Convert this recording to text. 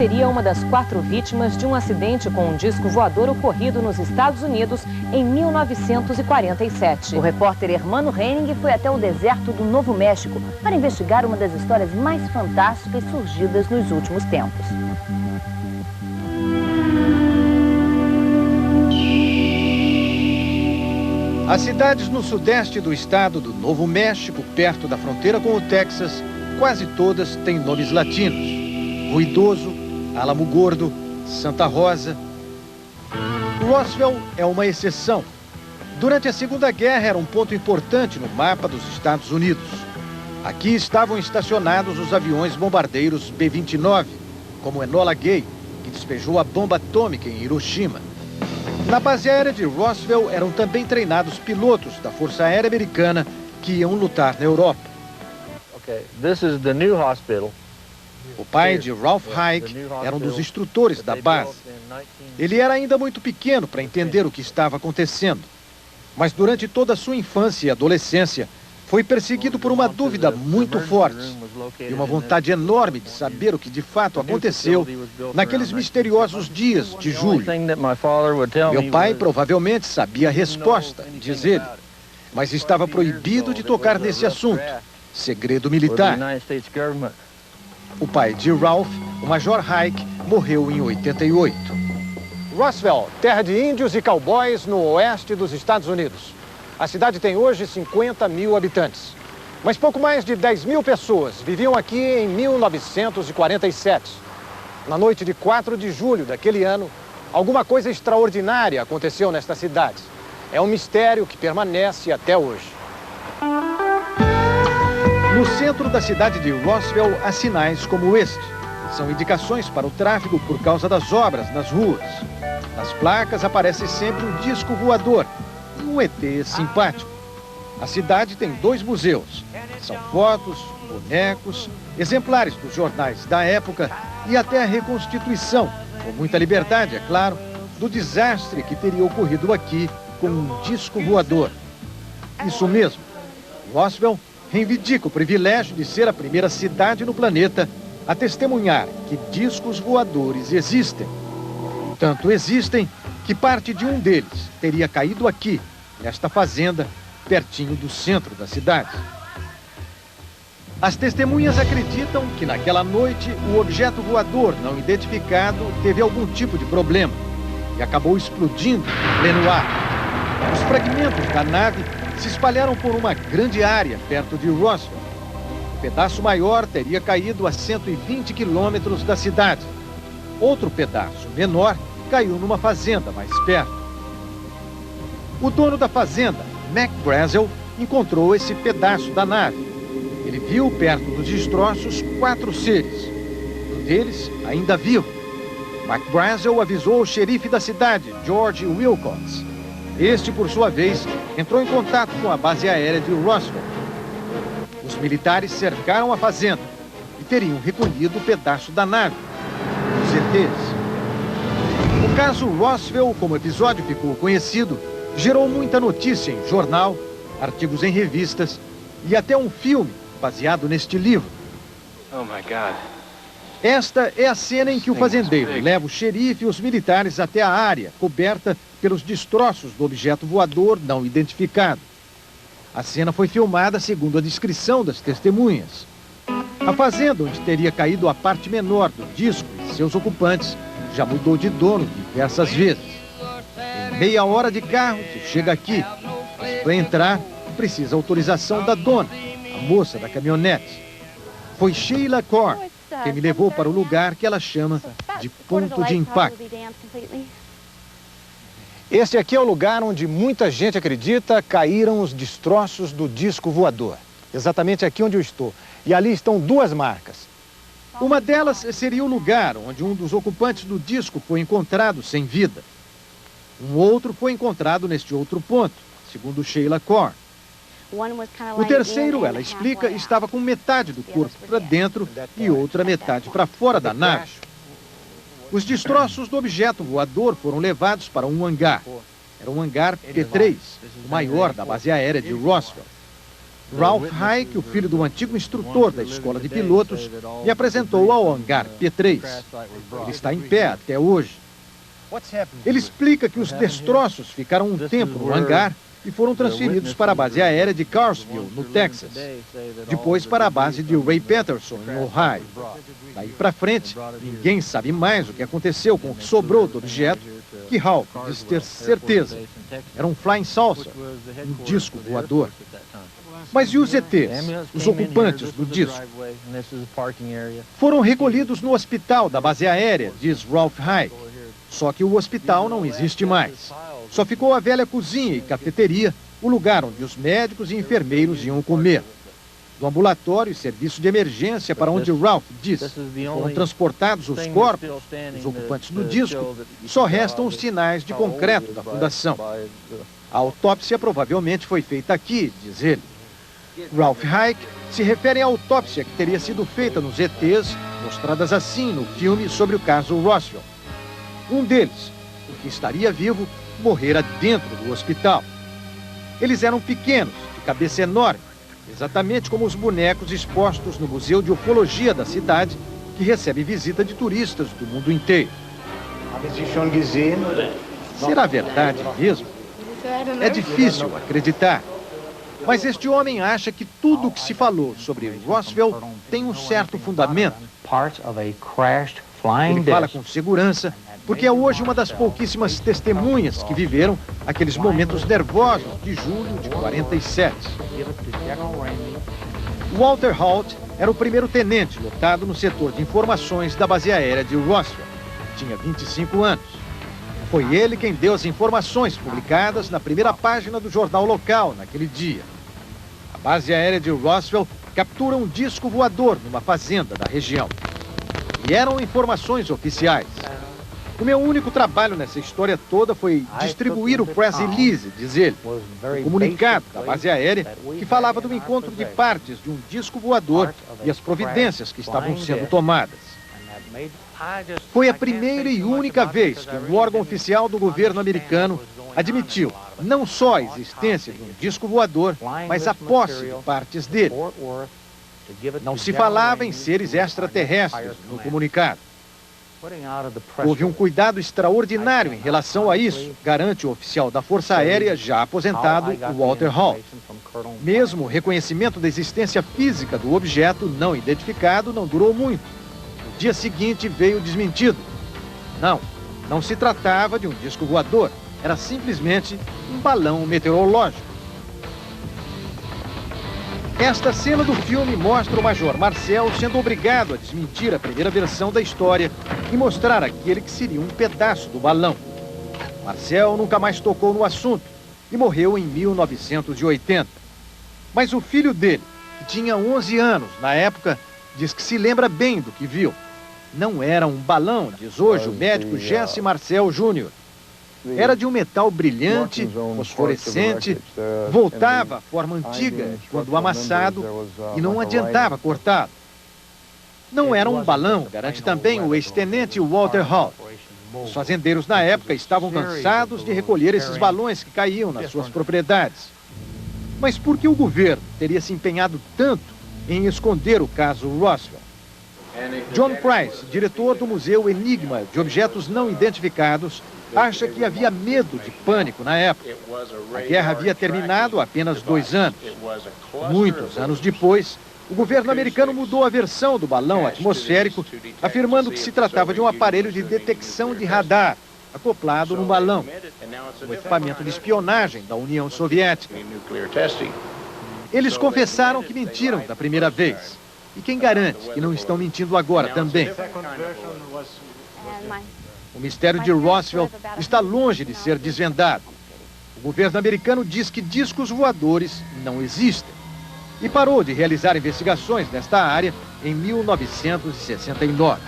Seria uma das 4 vítimas de um acidente com um disco voador ocorrido nos Estados Unidos em 1947. O repórter Hermano Henning foi até o deserto do Novo México para investigar uma das histórias mais fantásticas surgidas nos últimos tempos. As cidades no sudeste do estado do Novo México, perto da fronteira com o Texas, quase todas têm nomes latinos. Ruidoso, Álamo Gordo, Santa Rosa. Roswell é uma exceção. Durante a Segunda Guerra era um ponto importante no mapa dos Estados Unidos. Aqui estavam estacionados os aviões bombardeiros B-29, como Enola Gay, que despejou a bomba atômica em Hiroshima. Na base aérea de Roswell eram também treinados pilotos da Força Aérea Americana que iam lutar na Europa. Okay, this is the new hospital. O pai de Ralph Hike era um dos instrutores da base. Ele era ainda muito pequeno para entender o que estava acontecendo. Mas durante toda a sua infância e adolescência, foi perseguido por uma dúvida muito forte e uma vontade enorme de saber o que de fato aconteceu naqueles misteriosos dias de julho. Meu pai provavelmente sabia a resposta, diz ele, mas estava proibido de tocar nesse assunto, segredo militar. O pai de Ralph, o Major Hike, morreu em 88. Roswell, terra de índios e cowboys no oeste dos Estados Unidos. A cidade tem hoje 50 mil habitantes. Mas pouco mais de 10 mil pessoas viviam aqui em 1947. Na noite de 4 de julho daquele ano, alguma coisa extraordinária aconteceu nesta cidade. É um mistério que permanece até hoje. No centro da cidade de Roswell há sinais como este. São indicações para o tráfego por causa das obras nas ruas. Nas placas aparece sempre um disco voador, um ET simpático. A cidade tem 2 museus. São fotos, bonecos, exemplares dos jornais da época e até a reconstituição, com muita liberdade, é claro, do desastre que teria ocorrido aqui com um disco voador. Isso mesmo, Roswell reivindica o privilégio de ser a primeira cidade no planeta a testemunhar que discos voadores existem. Tanto existem que parte de um deles teria caído aqui, nesta fazenda, pertinho do centro da cidade. As testemunhas acreditam que naquela noite o objeto voador não identificado teve algum tipo de problema e acabou explodindo em pleno ar. Os fragmentos da nave se espalharam por uma grande área perto de Roswell. O pedaço maior teria caído a 120 quilômetros da cidade. Outro pedaço menor caiu numa fazenda mais perto. O dono da fazenda, Mac Brazel, encontrou esse pedaço da nave. Ele viu perto dos destroços 4 seres. Um deles ainda vivo. Mac Brazel avisou o xerife da cidade, George Wilcox. Este, por sua vez, entrou em contato com a base aérea de Roswell. Os militares cercaram a fazenda e teriam recolhido o pedaço da nave, os ETs. O caso Roswell, como episódio ficou conhecido, gerou muita notícia em jornal, artigos em revistas e até um filme baseado neste livro. Oh my God. Esta é a cena em que o fazendeiro leva o xerife e os militares até a área coberta pelos destroços do objeto voador não identificado. A cena foi filmada segundo a descrição das testemunhas. A fazenda onde teria caído a parte menor do disco e seus ocupantes já mudou de dono diversas vezes. Em meia hora de carro se chega aqui, mas para entrar precisa autorização da dona, a moça da caminhonete. Foi Sheila Korn quem me levou para o lugar que ela chama de ponto de impacto. Este aqui é o lugar onde muita gente acredita caíram os destroços do disco voador. Exatamente aqui onde eu estou. E ali estão 2 marcas. Uma delas seria o lugar onde um dos ocupantes do disco foi encontrado sem vida. Um outro foi encontrado neste outro ponto, segundo Sheila Korn. O terceiro, ela explica, estava com metade do corpo para dentro e outra metade para fora da nave. Os destroços do objeto voador foram levados para um hangar. Era um hangar P-3, o maior da base aérea de Roswell. Ralph Hike, o filho do antigo instrutor da escola de pilotos, me apresentou ao hangar P3. Ele está em pé até hoje. Ele explica que os destroços ficaram um tempo no hangar e foram transferidos para a base aérea de Carsville, no Texas. Depois para a base de Ray Patterson, em Ohio. Daí para frente, ninguém sabe mais o que aconteceu com o que sobrou do objeto, que Ralph diz ter certeza. Era um flying saucer, um disco voador. Mas e os ETs, os ocupantes do disco? Foram recolhidos no hospital da base aérea, diz Ralph Hike. Só que o hospital não existe mais. Só ficou a velha cozinha e cafeteria, o lugar onde os médicos e enfermeiros iam comer. Do ambulatório e serviço de emergência para onde Ralph diz foram transportados os corpos, os ocupantes do disco, só restam os sinais de concreto da fundação. A autópsia provavelmente foi feita aqui, diz ele. Ralph Hike se refere à autópsia que teria sido feita nos ETs, mostradas assim no filme sobre o caso Roswell. Um deles, o que estaria vivo, morrera dentro do hospital. Eles eram pequenos, de cabeça enorme, exatamente como os bonecos expostos no Museu de Ufologia da cidade, que recebe visita de turistas do mundo inteiro. Será verdade mesmo? É difícil acreditar. Mas este homem acha que tudo o que se falou sobre Roswell tem um certo fundamento. Ele fala com segurança, porque é hoje uma das pouquíssimas testemunhas que viveram aqueles momentos nervosos de julho de 47. Walter Halt era o primeiro tenente lotado no setor de informações da base aérea de Roswell. Tinha 25 anos. Foi ele quem deu as informações publicadas na primeira página do jornal local naquele dia. A base aérea de Roswell captura um disco voador numa fazenda da região. E eram informações oficiais. O meu único trabalho nessa história toda foi distribuir o press release, diz ele, o comunicado da base aérea que falava do encontro de partes de um disco voador e as providências que estavam sendo tomadas. Foi a primeira e única vez que um órgão oficial do governo americano admitiu não só a existência de um disco voador, mas a posse de partes dele. Não se falava em seres extraterrestres no comunicado. Houve um cuidado extraordinário em relação a isso, garante o oficial da Força Aérea já aposentado, Walter Halt. Mesmo o reconhecimento da existência física do objeto não identificado não durou muito. No dia seguinte veio desmentido. Não se tratava de um disco voador, era simplesmente um balão meteorológico. Esta cena do filme mostra o Major Marcel sendo obrigado a desmentir a primeira versão da história e mostrar aquele que seria um pedaço do balão. Marcel nunca mais tocou no assunto e morreu em 1980. Mas o filho dele, que tinha 11 anos na época, diz que se lembra bem do que viu. Não era um balão, diz hoje o médico Jesse Marcel Jr. Era de um metal brilhante, fosforescente, voltava à forma antiga quando amassado e não adiantava cortá-lo. Não era um balão, garante também o ex-tenente Walter Halt. Os fazendeiros na época estavam cansados de recolher esses balões que caíam nas suas propriedades. Mas por que o governo teria se empenhado tanto em esconder o caso Roswell? John Price, diretor do Museu Enigma de Objetos Não Identificados, acha que havia medo de pânico na época. A guerra havia terminado há apenas 2 anos. Muitos anos depois, o governo americano mudou a versão do balão atmosférico, afirmando que se tratava de um aparelho de detecção de radar, acoplado no balão, um equipamento de espionagem da União Soviética. Eles confessaram que mentiram da primeira vez. E quem garante que não estão mentindo agora também? O mistério de Roswell está longe de ser desvendado. O governo americano diz que discos voadores não existem e parou de realizar investigações nesta área em 1969.